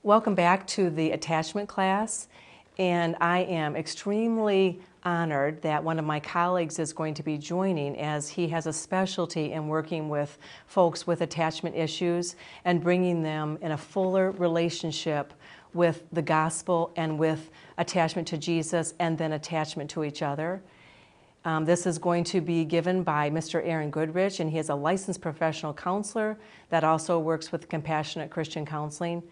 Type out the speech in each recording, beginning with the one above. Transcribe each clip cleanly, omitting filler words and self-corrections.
Welcome back to the attachment class, and I am extremely honored that one of my colleagues is going to be joining, as he has a specialty in working with folks with attachment issues and bringing them in a fuller relationship with the gospel and with attachment to Jesus and then attachment to each other. This is going to be given by Mr. Aaron Goodrich, and he is a licensed professional counselor that also works with Compassionate Christian Counseling,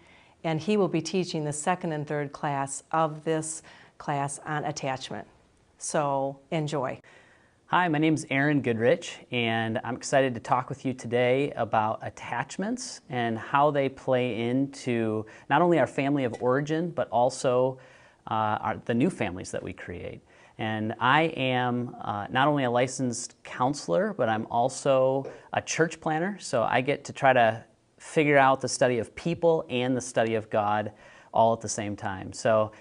and he will be teaching the second and third class of this class on attachment. So enjoy. Hi, my name is Aaron Goodrich, and I'm excited to talk with you today about attachments and how they play into not only our family of origin, but also the new families that we create. And I am not only a licensed counselor, but I'm also a church planner, so I get to try to figure out the study of people and the study of God all at the same time. So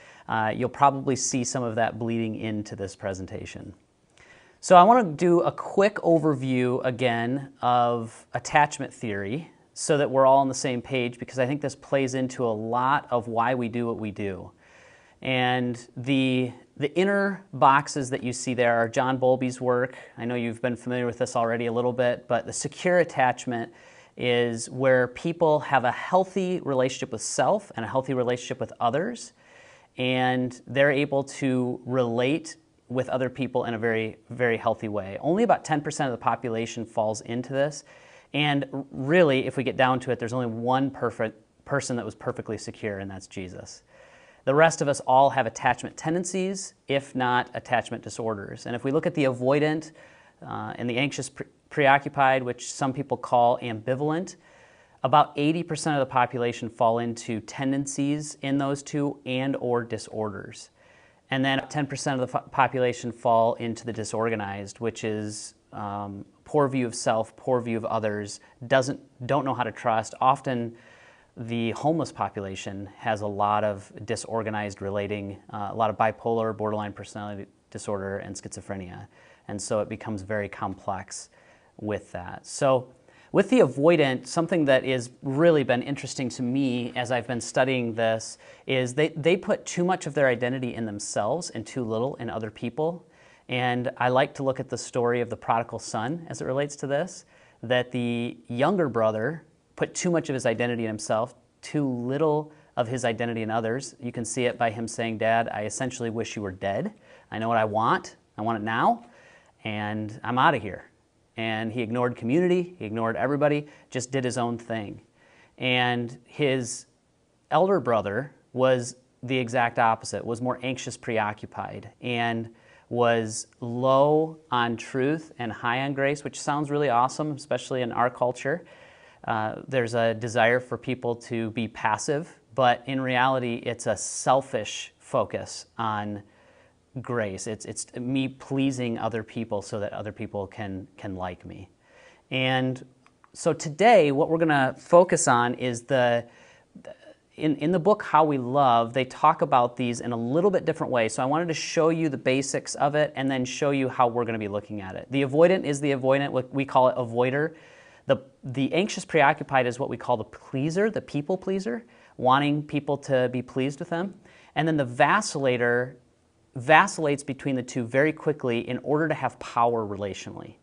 you'll probably see some of that bleeding into this presentation. So I want to do a quick overview again of attachment theory so that we're all on the same page, because I think this plays into a lot of why we do what we do. And the inner boxes that you see there are John Bowlby's work. I know you've been familiar with this already a little bit, but the secure attachment is where people have a healthy relationship with self and a healthy relationship with others, and they're able to relate with other people in a very, very healthy way. Only about 10% of the population falls into this, and really, if we get down to it, there's only one perfect person that was perfectly secure, and that's Jesus. The rest of us all have attachment tendencies, if not attachment disorders. And if we look at the avoidant and the anxious preoccupied, which some people call ambivalent, about 80% of the population fall into tendencies in those two and or disorders. And then 10% of the population fall into the disorganized, which is poor view of self, poor view of others, don't know how to trust. Often the homeless population has a lot of disorganized relating, a lot of bipolar, borderline personality disorder, and schizophrenia. And so it becomes very complex with that. So with the avoidant, something that has really been interesting to me as I've been studying this is they put too much of their identity in themselves and too little in other people. And I like to look at the story of the prodigal son as it relates to this, that the younger brother put too much of his identity in himself, too little of his identity in others. You can see it by him saying, "Dad, I essentially wish you were dead. I know what I want it now, and I'm out of here." And he ignored community, he ignored everybody, just did his own thing. And his elder brother was the exact opposite, was more anxious, preoccupied, and was low on truth and high on grace, which sounds really awesome, especially in our culture. There's a desire for people to be passive, but in reality, it's a selfish focus on grace. It's me pleasing other people so that other people can like me. And so today, what we're going to focus on is in the book How We Love, they talk about these in a little bit different way. So I wanted to show you the basics of it and then show you how we're going to be looking at it. The avoidant is the avoidant, we call it avoider. The anxious preoccupied is what we call the pleaser, the people pleaser, wanting people to be pleased with them. And then the vacillator vacillates between the two very quickly in order to have power relationally.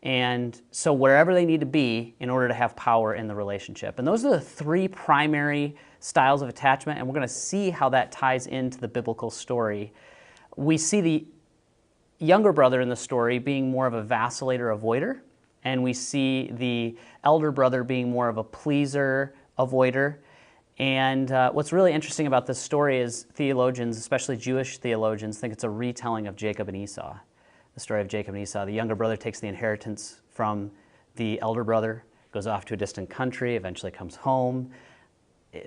And so wherever they need to be in order to have power in the relationship. And those are the three primary styles of attachment, and we're going to see how that ties into the biblical story. We see the younger brother in the story being more of a vacillator avoider, and we see the elder brother being more of a pleaser avoider. And what's really interesting about this story is theologians, especially Jewish theologians, think it's a retelling of Jacob and Esau, the story of Jacob and Esau. The younger brother takes the inheritance from the elder brother, goes off to a distant country, eventually comes home.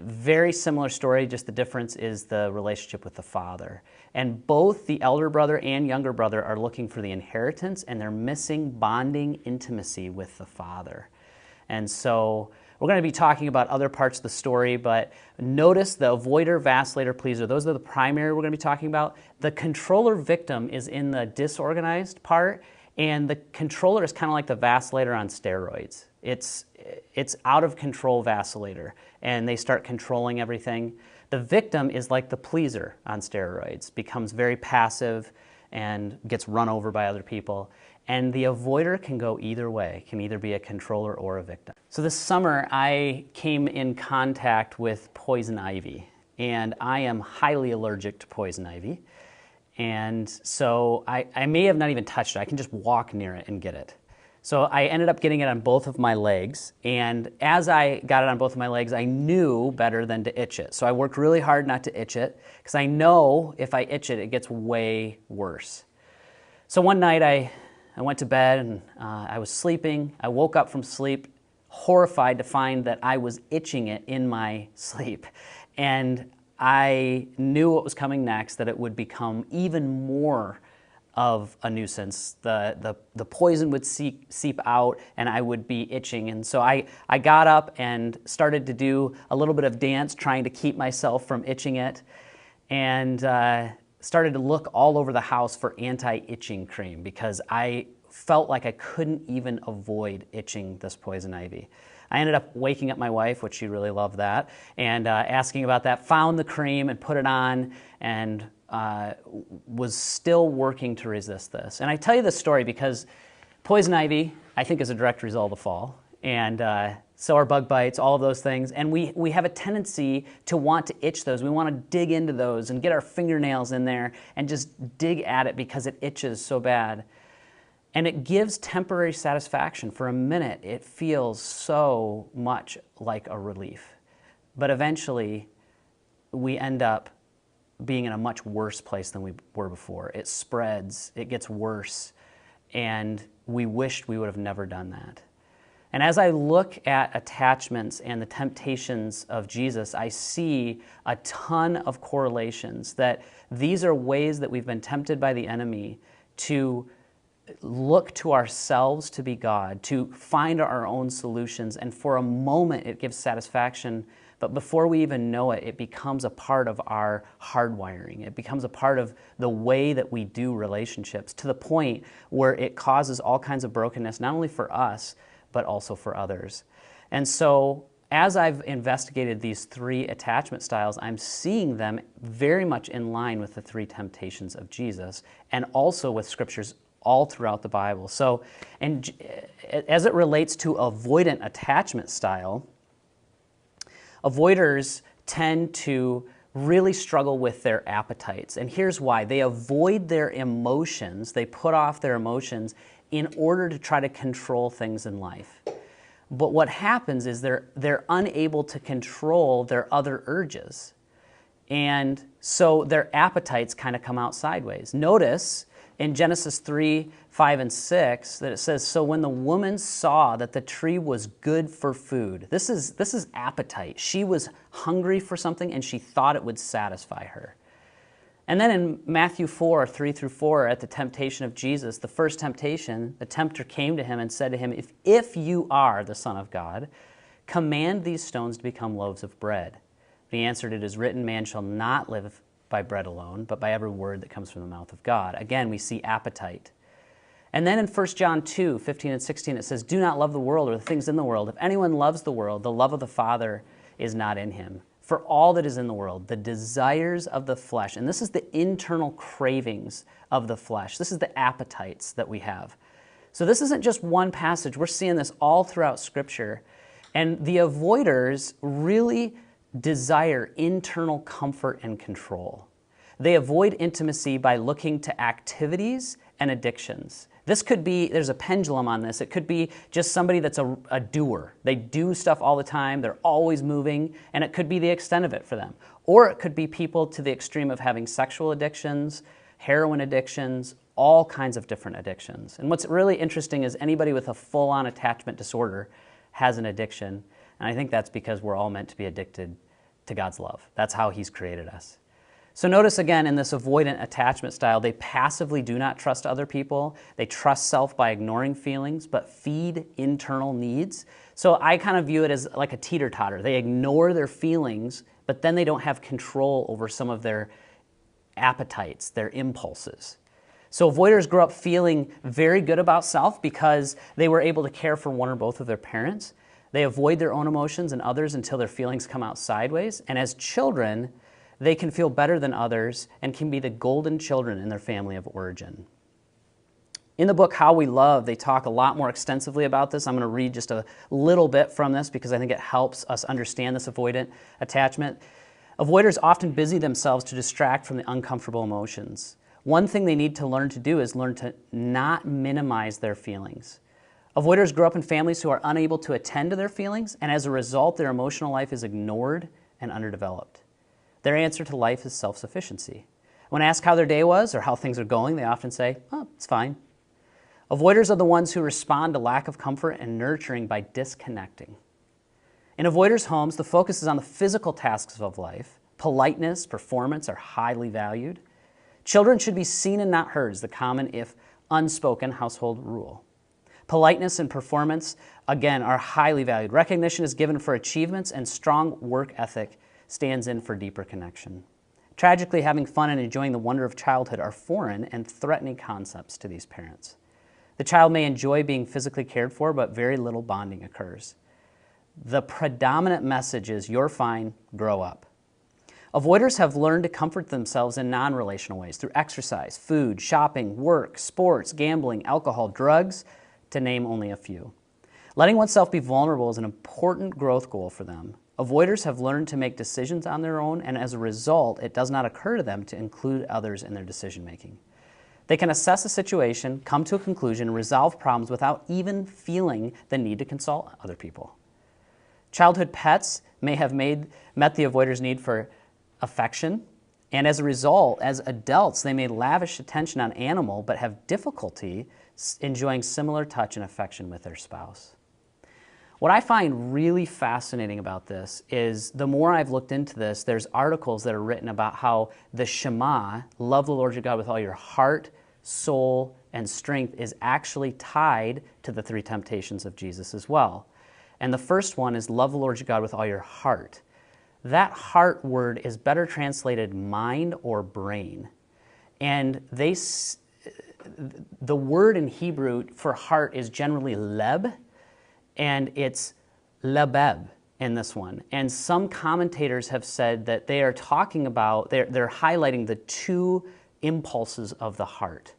Very similar story, just the difference is the relationship with the father. And both the elder brother and younger brother are looking for the inheritance, and they're missing bonding intimacy with the father. And so we're going to be talking about other parts of the story, but notice the avoider, vacillator, pleaser. Those are the primary we're going to be talking about. The controller victim is in the disorganized part, and the controller is kind of like the vacillator on steroids. It's out of control vacillator, and they start controlling everything. The victim is like the pleaser on steroids, becomes very passive and gets run over by other people. And the avoider can go either way, can either be a controller or a victim. So this summer, I came in contact with poison ivy, and I am highly allergic to poison ivy. And so I may have not even touched it. I can just walk near it and get it. So I ended up getting it on both of my legs, and as I got it on both of my legs, I knew better than to itch it. So I worked really hard not to itch it, because I know if I itch it, it gets way worse. So one night I went to bed, and I was sleeping. I woke up from sleep, horrified to find that I was itching it in my sleep. And I knew what was coming next, that it would become even more of a nuisance. The poison would seep out, and I would be itching. And so I got up and started to do a little bit of dance, trying to keep myself from itching it, and started to look all over the house for anti-itching cream, because I felt like I couldn't even avoid itching this poison ivy. I ended up waking up my wife, which she really loved that, and asking about that, found the cream and put it on, and was still working to resist this. And I tell you this story because poison ivy, I think, is a direct result of the fall, and so are bug bites, all of those things. And we have a tendency to want to itch those. We want to dig into those and get our fingernails in there and just dig at it because it itches so bad. And it gives temporary satisfaction. For a minute, it feels so much like a relief. But eventually, we end up being in a much worse place than we were before. It spreads, it gets worse, and we wished we would have never done that. And as I look at attachments and the temptations of Jesus, I see a ton of correlations, that these are ways that we've been tempted by the enemy to look to ourselves to be God, to find our own solutions, and for a moment it gives satisfaction, but before we even know it, it becomes a part of our hardwiring. It becomes a part of the way that we do relationships, to the point where it causes all kinds of brokenness, not only for us, but also for others. And so as I've investigated these three attachment styles, I'm seeing them very much in line with the three temptations of Jesus, and also with scriptures all throughout the Bible. So, and as it relates to avoidant attachment style, avoiders tend to really struggle with their appetites. And here's why. They avoid their emotions, they put off their emotions in order to try to control things in life. But what happens is they're unable to control their other urges. And so their appetites kind of come out sideways. Notice in Genesis 3, 5, and 6, that it says, so when the woman saw that the tree was good for food, this is appetite. She was hungry for something, and she thought it would satisfy her. And then in Matthew 4, 3 through 4, at the temptation of Jesus, the first temptation, the tempter came to him and said to him, if you are the Son of God, command these stones to become loaves of bread. But he answered, it is written, man shall not live by bread alone, but by every word that comes from the mouth of God. Again, we see appetite. And then in 1 John 2, 15 and 16, it says, do not love the world or the things in the world. If anyone loves the world, the love of the Father is not in him. For all that is in the world, the desires of the flesh, and this is the internal cravings of the flesh. This is the appetites that we have. So this isn't just one passage. We're seeing this all throughout Scripture. And the avoiders really desire internal comfort and control. They avoid intimacy by looking to activities and addictions. This could be, there's a pendulum on this, it could be just somebody that's a doer. They do stuff all the time, they're always moving, and it could be the extent of it for them. Or it could be people to the extreme of having sexual addictions, heroin addictions, all kinds of different addictions. And what's really interesting is anybody with a full-on attachment disorder has an addiction, and I think that's because we're all meant to be addicted to God's love. That's how He's created us. So notice again in this avoidant attachment style, they passively do not trust other people. They trust self by ignoring feelings, but feed internal needs. So I kind of view it as like a teeter-totter. They ignore their feelings, but then they don't have control over some of their appetites, their impulses. So avoiders grow up feeling very good about self because they were able to care for one or both of their parents. They avoid their own emotions and others until their feelings come out sideways. And as children, they can feel better than others and can be the golden children in their family of origin. In the book, How We Love, they talk a lot more extensively about this. I'm going to read just a little bit from this because I think it helps us understand this avoidant attachment. Avoiders often busy themselves to distract from the uncomfortable emotions. One thing they need to learn to do is learn to not minimize their feelings. Avoiders grow up in families who are unable to attend to their feelings, and as a result, their emotional life is ignored and underdeveloped. Their answer to life is self-sufficiency. When asked how their day was or how things are going, they often say, "Oh, it's fine." Avoiders are the ones who respond to lack of comfort and nurturing by disconnecting. In avoiders' homes, the focus is on the physical tasks of life. Politeness, performance are highly valued. Children should be seen and not heard is the common, if unspoken, household rule. Politeness and performance, again, are highly valued. Recognition is given for achievements, and strong work ethic stands in for deeper connection. Tragically, having fun and enjoying the wonder of childhood are foreign and threatening concepts to these parents. The child may enjoy being physically cared for, but very little bonding occurs. The predominant message is, "You're fine, grow up." Avoiders have learned to comfort themselves in non-relational ways through exercise, food, shopping, work, sports, gambling, alcohol, drugs, to name only a few. Letting oneself be vulnerable is an important growth goal for them. Avoiders have learned to make decisions on their own, and as a result, it does not occur to them to include others in their decision-making. They can assess a situation, come to a conclusion, and resolve problems without even feeling the need to consult other people. Childhood pets may have met the avoiders' need for affection, and as a result, as adults, they may lavish attention on animal but have difficulty enjoying similar touch and affection with their spouse. What I find really fascinating about this is the more I've looked into this, there's articles that are written about how the Shema, love the Lord your God with all your heart, soul, and strength, is actually tied to the three temptations of Jesus as well. And the first one is love the Lord your God with all your heart. That heart word is better translated mind or brain. And the word in Hebrew for heart is generally leb, and it's lebeb in this one. And some commentators have said that they are talking about, they're highlighting the two impulses of the heart.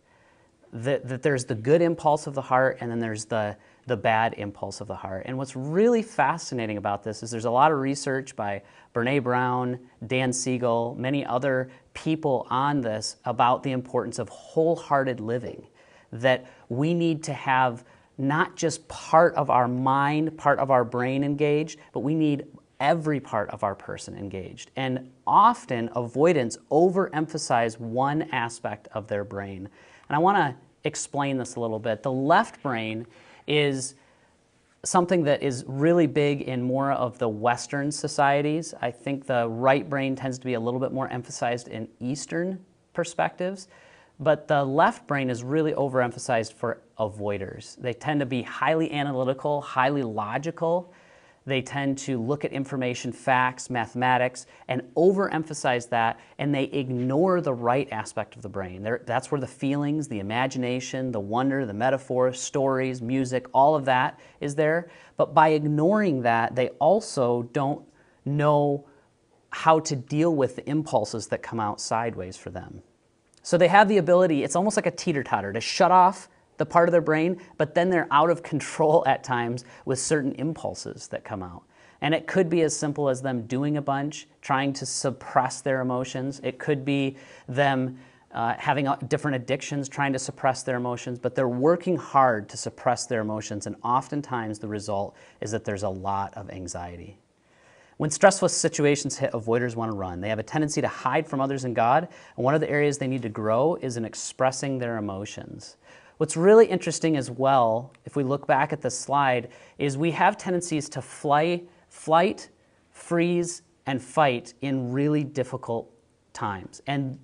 That there's the good impulse of the heart, and then there's the bad impulse of the heart. And what's really fascinating about this is there's a lot of research by Brene Brown, Dan Siegel, many other people on this about the importance of wholehearted living, that we need to have not just part of our mind, part of our brain engaged, but we need every part of our person engaged. And often avoidants overemphasize one aspect of their brain. And I want to explain this a little bit. The left brain is something that is really big in more of the Western societies. I think the right brain tends to be a little bit more emphasized in Eastern perspectives. But the left brain is really overemphasized for avoiders. They tend to be highly analytical, highly logical. They tend to look at information, facts, mathematics, and overemphasize that, and they ignore the right aspect of the brain. That's where the feelings, the imagination, the wonder, the metaphor, stories, music, all of that is there. But by ignoring that, they also don't know how to deal with the impulses that come out sideways for them. So they have the ability, it's almost like a teeter-totter, to shut off the part of their brain, but then they're out of control at times with certain impulses that come out. And it could be as simple as them doing a bunch, trying to suppress their emotions. It could be them having different addictions, trying to suppress their emotions, but they're working hard to suppress their emotions, and oftentimes the result is that there's a lot of anxiety. When stressful situations hit, avoiders want to run. They have a tendency to hide from others and God, and one of the areas they need to grow is in expressing their emotions. What's really interesting as well, if we look back at this slide, is we have tendencies to flight, freeze, and fight in really difficult times. And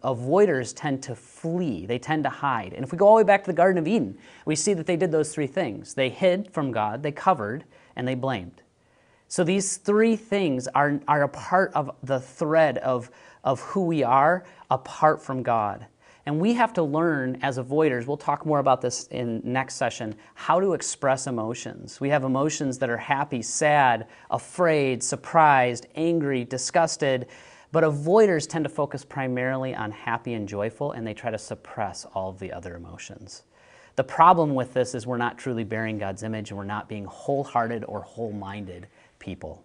avoiders tend to flee. They tend to hide. And if we go all the way back to the Garden of Eden, we see that they did those three things. They hid from God, they covered, and they blamed. So these three things are a part of the thread of who we are apart from God. And we have to learn as avoiders, we'll talk more about this in next session, how to express emotions. We have emotions that are happy, sad, afraid, surprised, angry, disgusted, but avoiders tend to focus primarily on happy and joyful, and they try to suppress all of the other emotions. The problem with this is we're not truly bearing God's image, and we're not being wholehearted or whole-minded people.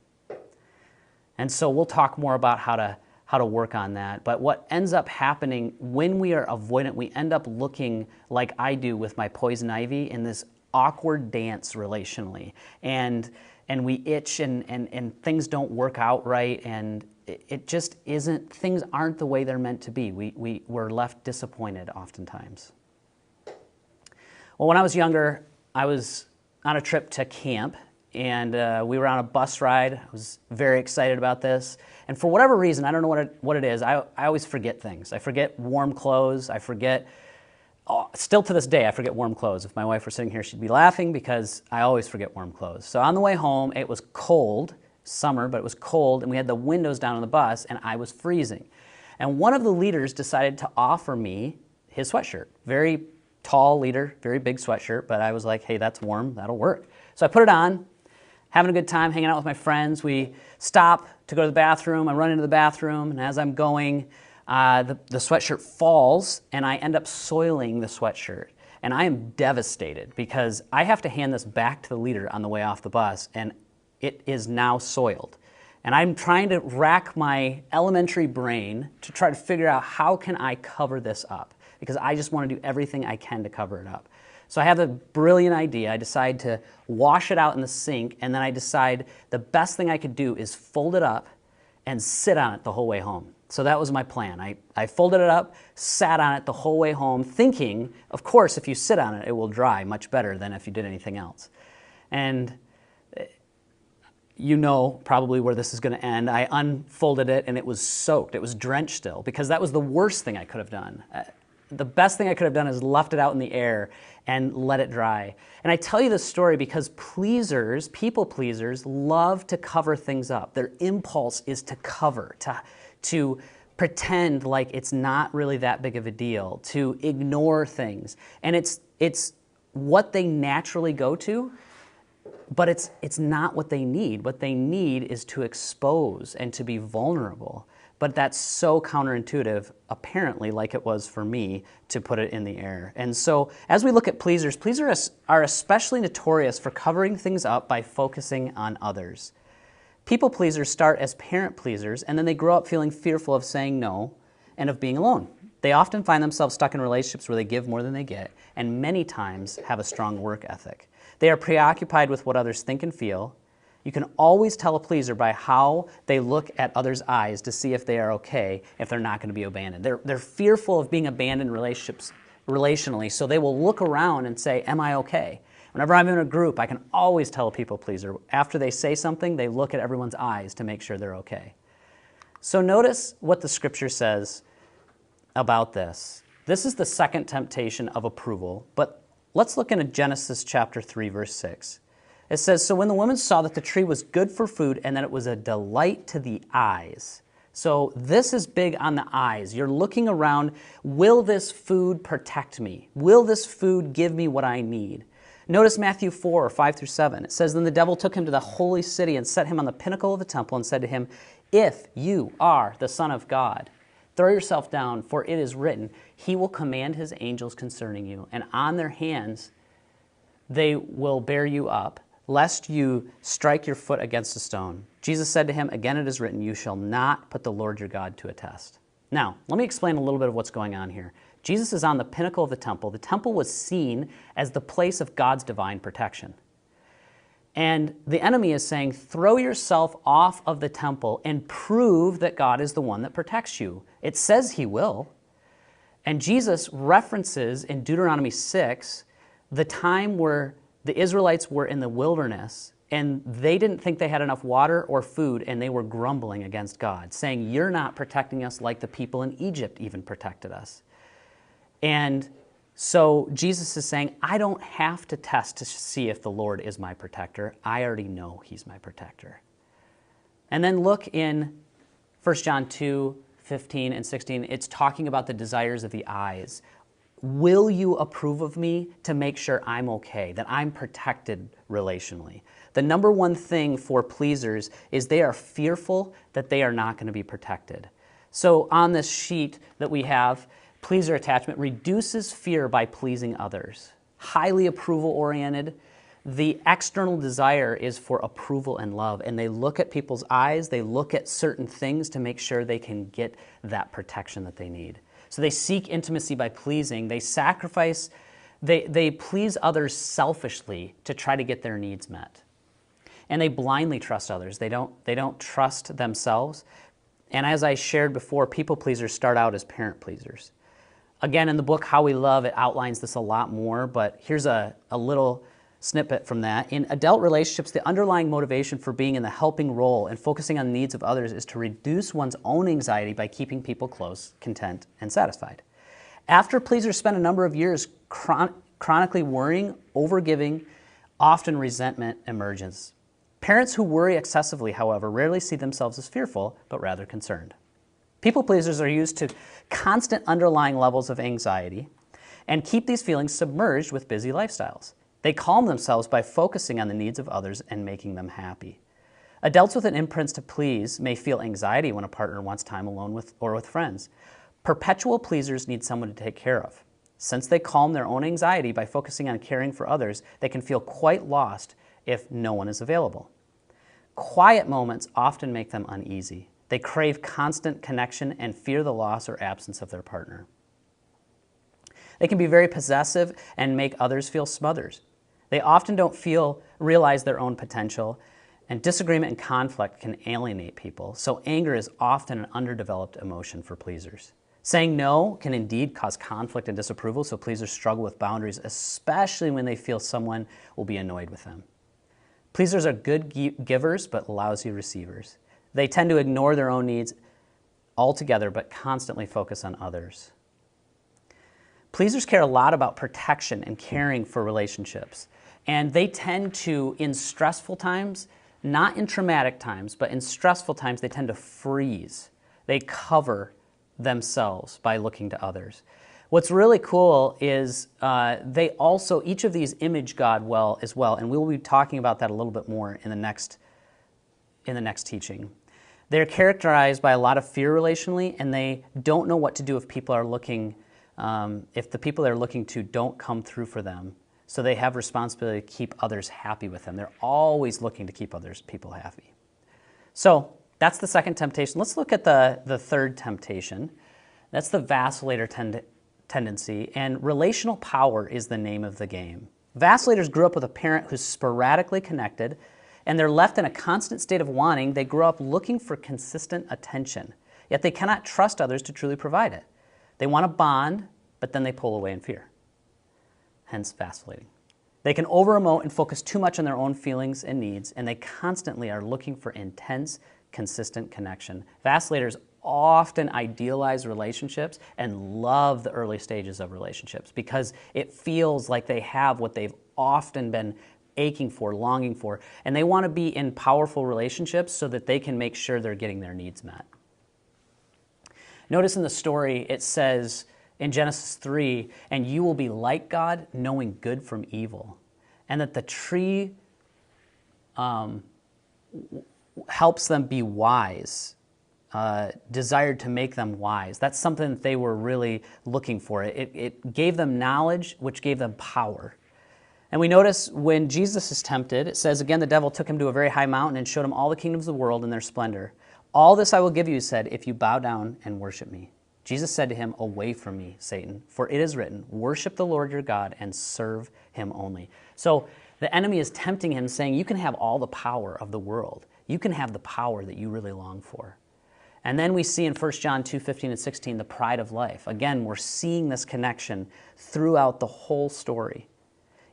And so we'll talk more about how to work on that. But what ends up happening when we are avoidant, we end up looking like I do with my poison ivy in this awkward dance relationally. And we itch and things don't work out right, and it just isn't, things aren't the way they're meant to be. We're left disappointed oftentimes. Well, when I was younger, I was on a trip to camp, and we were on a bus ride. I was very excited about this. And for whatever reason, I don't know what it is, I always forget things. I forget warm clothes. I forget, still to this day, I forget warm clothes. If my wife were sitting here, she'd be laughing because I always forget warm clothes. So on the way home, it was cold, summer, but it was cold, and we had the windows down on the bus, and I was freezing. And one of the leaders decided to offer me his sweatshirt. Very tall leader, very big sweatshirt, but I was like, hey, that's warm, that'll work. So I put it on, having a good time, hanging out with my friends. We stop to go to the bathroom. I run into the bathroom, and as I'm going, the sweatshirt falls, and I end up soiling the sweatshirt. And I am devastated because I have to hand this back to the leader on the way off the bus, and it is now soiled. And I'm trying to rack my elementary brain to try to figure out how can I cover this up, because I just want to do everything I can to cover it up. So I have a brilliant idea. I decide to wash it out in the sink, and then I decide the best thing I could do is fold it up and sit on it the whole way home. So that was my plan. I folded it up, sat on it the whole way home, thinking, of course, if you sit on it, it will dry much better than if you did anything else. And you know probably where this is going to end. I unfolded it, and it was soaked. It was drenched still, because that was the worst thing I could have done. The best thing I could have done is left it out in the air and let it dry. And I tell you this story because pleasers, people pleasers, love to cover things up. Their impulse is to cover, to pretend like it's not really that big of a deal, to ignore things. And it's what they naturally go to, but it's not what they need. What they need is to expose and to be vulnerable. But that's so counterintuitive, apparently, like it was for me, to put it in the air. And so as we look at pleasers, pleasers are especially notorious for covering things up by focusing on others. People pleasers start as parent pleasers, and then they grow up feeling fearful of saying no and of being alone. They often find themselves stuck in relationships where they give more than they get, and many times have a strong work ethic. They are preoccupied with what others think and feel. You can always tell a pleaser by how they look at others' eyes to see if they are okay, if they're not going to be abandoned. They're fearful of being abandoned in relationships relationally, so they will look around and say, am I okay? Whenever I'm in a group, I can always tell a people pleaser. After they say something, they look at everyone's eyes to make sure they're okay. So notice what the scripture says about this. This is the second temptation of approval, but let's look into Genesis chapter 3, verse 6. It says, so when the woman saw that the tree was good for food and that it was a delight to the eyes. So this is big on the eyes. You're looking around, will this food protect me? Will this food give me what I need? Notice Matthew 4, 5 through 7. It says, then the devil took him to the holy city and set him on the pinnacle of the temple and said to him, if you are the Son of God, throw yourself down, for it is written, he will command his angels concerning you, and on their hands they will bear you up, lest you strike your foot against a stone. Jesus said to him, again it is written, you shall not put the Lord your God to a test. Now, let me explain a little bit of what's going on here. Jesus is on the pinnacle of the temple. The temple was seen as the place of God's divine protection. And the enemy is saying, throw yourself off of the temple and prove that God is the one that protects you. It says he will. And Jesus references in Deuteronomy 6 the time where the Israelites were in the wilderness and they didn't think they had enough water or food, and they were grumbling against God, saying, you're not protecting us like the people in Egypt even protected us. And so Jesus is saying, I don't have to test to see if the Lord is my protector. I already know he's my protector. And then look in 1 John 2, 15 and 16, it's talking about the desires of the eyes. Will you approve of me to make sure I'm okay, that I'm protected relationally? The number one thing for pleasers is they are fearful that they are not going to be protected. So on this sheet that we have, pleaser attachment reduces fear by pleasing others. Highly approval-oriented. The external desire is for approval and love, and they look at people's eyes, they look at certain things to make sure they can get that protection that they need. So they seek intimacy by pleasing, they sacrifice, they please others selfishly to try to get their needs met. And they blindly trust others. They don't trust themselves. And as I shared before, people pleasers start out as parent pleasers. Again, in the book How We Love, it outlines this a lot more, but here's a little snippet from that. In adult relationships, the underlying motivation for being in the helping role and focusing on the needs of others is to reduce one's own anxiety by keeping people close, content, and satisfied. After pleasers spend a number of years chronically worrying, overgiving, often resentment emerges. Parents who worry excessively, however, rarely see themselves as fearful, but rather concerned. People pleasers are used to constant underlying levels of anxiety and keep these feelings submerged with busy lifestyles. They calm themselves by focusing on the needs of others and making them happy. Adults with an imprint to please may feel anxiety when a partner wants time alone or with friends. Perpetual pleasers need someone to take care of. Since they calm their own anxiety by focusing on caring for others, they can feel quite lost if no one is available. Quiet moments often make them uneasy. They crave constant connection and fear the loss or absence of their partner. They can be very possessive and make others feel smothered. They often don't realize their own potential, and disagreement and conflict can alienate people, so anger is often an underdeveloped emotion for pleasers. Saying no can indeed cause conflict and disapproval, so pleasers struggle with boundaries, especially when they feel someone will be annoyed with them. Pleasers are good givers, but lousy receivers. They tend to ignore their own needs altogether, but constantly focus on others. Pleasers care a lot about protection and caring for relationships. And they tend to, in stressful times, not in traumatic times, but in stressful times, they tend to freeze. They cover themselves by looking to others. What's really cool is they also, each of these image God well as well, and we will be talking about that a little bit more in the next teaching. They're characterized by a lot of fear relationally, and they don't know what to do if people are looking, if the people they're looking to don't come through for them. So they have responsibility to keep others happy with them. They're always looking to keep people happy. So that's the second temptation. Let's look at the third temptation. That's the vacillator tendency, and relational power is the name of the game. Vacillators grew up with a parent who's sporadically connected, and they're left in a constant state of wanting. They grow up looking for consistent attention, yet they cannot trust others to truly provide it. They want to bond, but then they pull away in fear. Hence vacillating. They can over-emote and focus too much on their own feelings and needs, and they constantly are looking for intense, consistent connection. Vacillators often idealize relationships and love the early stages of relationships because it feels like they have what they've often been aching for, longing for, and they want to be in powerful relationships so that they can make sure they're getting their needs met. Notice in the story it says in Genesis 3, and you will be like God, knowing good from evil, and that the tree helps them be wise, desired to make them wise. That's something that they were really looking for. It gave them knowledge, which gave them power. And we notice when Jesus is tempted, it says, again, the devil took him to a very high mountain and showed him all the kingdoms of the world and their splendor. All this I will give you, he said, if you bow down and worship me. Jesus said to him, away from me, Satan, for it is written, worship the Lord your God and serve him only. So the enemy is tempting him, saying, you can have all the power of the world. You can have the power that you really long for. And then we see in 1 John 2:15 and 16, the pride of life. Again, we're seeing this connection throughout the whole story.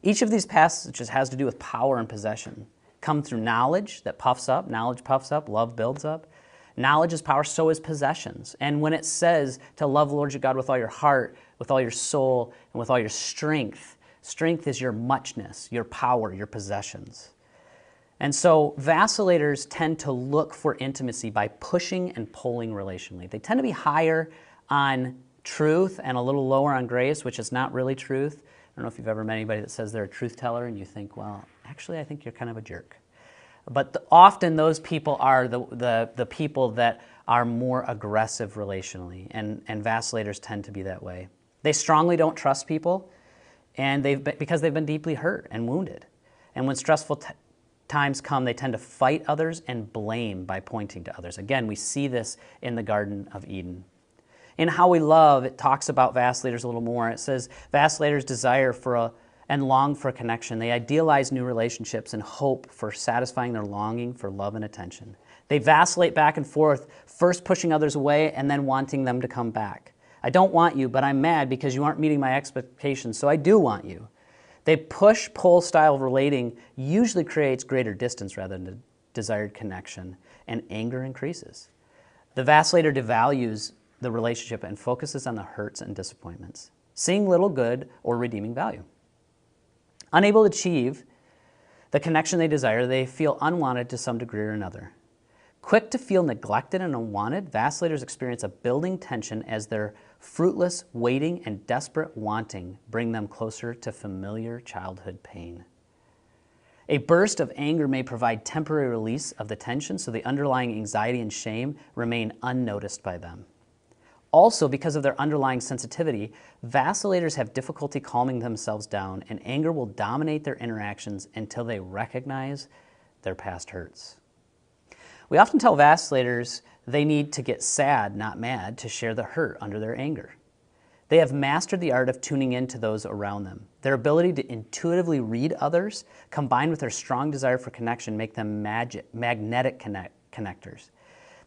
Each of these passages has to do with power and possession. Come through knowledge that puffs up, love builds up. Knowledge is power, so is possessions. And when it says to love the Lord your God with all your heart, with all your soul, and with all your strength, strength is your muchness, your power, your possessions. And so vacillators tend to look for intimacy by pushing and pulling relationally. They tend to be higher on truth and a little lower on grace, which is not really truth. I don't know if you've ever met anybody that says they're a truth teller and you think, well, actually I think you're kind of a jerk. But often those people are the people that are more aggressive relationally, and vacillators tend to be that way. They strongly don't trust people, and because they've been deeply hurt and wounded. And when stressful times come, they tend to fight others and blame by pointing to others. Again, we see this in the Garden of Eden. In How We Love, it talks about vacillators a little more. It says, vacillators desire and long for a connection. They idealize new relationships and hope for satisfying their longing for love and attention. They vacillate back and forth, first pushing others away and then wanting them to come back. I don't want you, but I'm mad because you aren't meeting my expectations, so I do want you. They push-pull style of relating usually creates greater distance rather than desired connection, and anger increases. The vacillator devalues the relationship and focuses on the hurts and disappointments, seeing little good or redeeming value. Unable to achieve the connection they desire, they feel unwanted to some degree or another. Quick to feel neglected and unwanted, vacillators experience a building tension as their fruitless waiting and desperate wanting bring them closer to familiar childhood pain. A burst of anger may provide temporary release of the tension, so the underlying anxiety and shame remain unnoticed by them. Also, because of their underlying sensitivity, vacillators have difficulty calming themselves down, and anger will dominate their interactions until they recognize their past hurts. We often tell vacillators they need to get sad, not mad, to share the hurt under their anger. They have mastered the art of tuning in to those around them. Their ability to intuitively read others, combined with their strong desire for connection, make them magnetic connectors.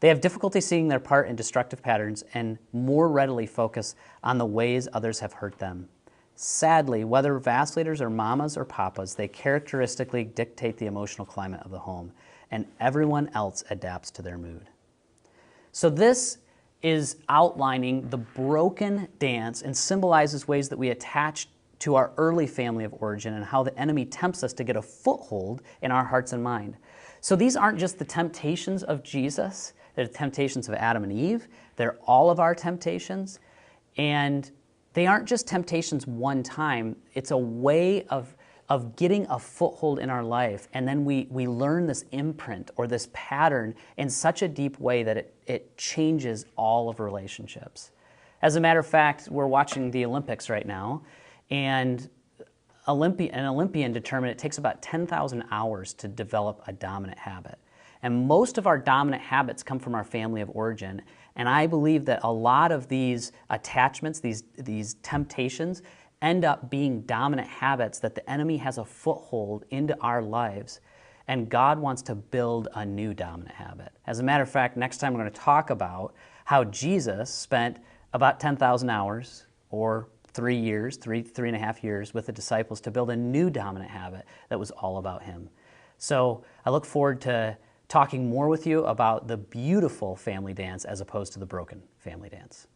They have difficulty seeing their part in destructive patterns and more readily focus on the ways others have hurt them. Sadly, whether vacillators are mamas or papas, they characteristically dictate the emotional climate of the home, and everyone else adapts to their mood. So this is outlining the broken dance and symbolizes ways that we attach to our early family of origin and how the enemy tempts us to get a foothold in our hearts and mind. So these aren't just the temptations of Jesus, they're the temptations of Adam and Eve, they're all of our temptations, and they aren't just temptations one time, it's a way of getting a foothold in our life, and then we learn this imprint or this pattern in such a deep way that it changes all of relationships. As a matter of fact, we're watching the Olympics right now, and an Olympian determined it takes about 10,000 hours to develop a dominant habit. And most of our dominant habits come from our family of origin, and I believe that a lot of these attachments, these temptations, end up being dominant habits that the enemy has a foothold into our lives, and God wants to build a new dominant habit. As a matter of fact, next time we're going to talk about how Jesus spent about 10,000 hours or 3 years, three and a half years with the disciples to build a new dominant habit that was all about him. So I look forward to talking more with you about the beautiful family dance as opposed to the broken family dance.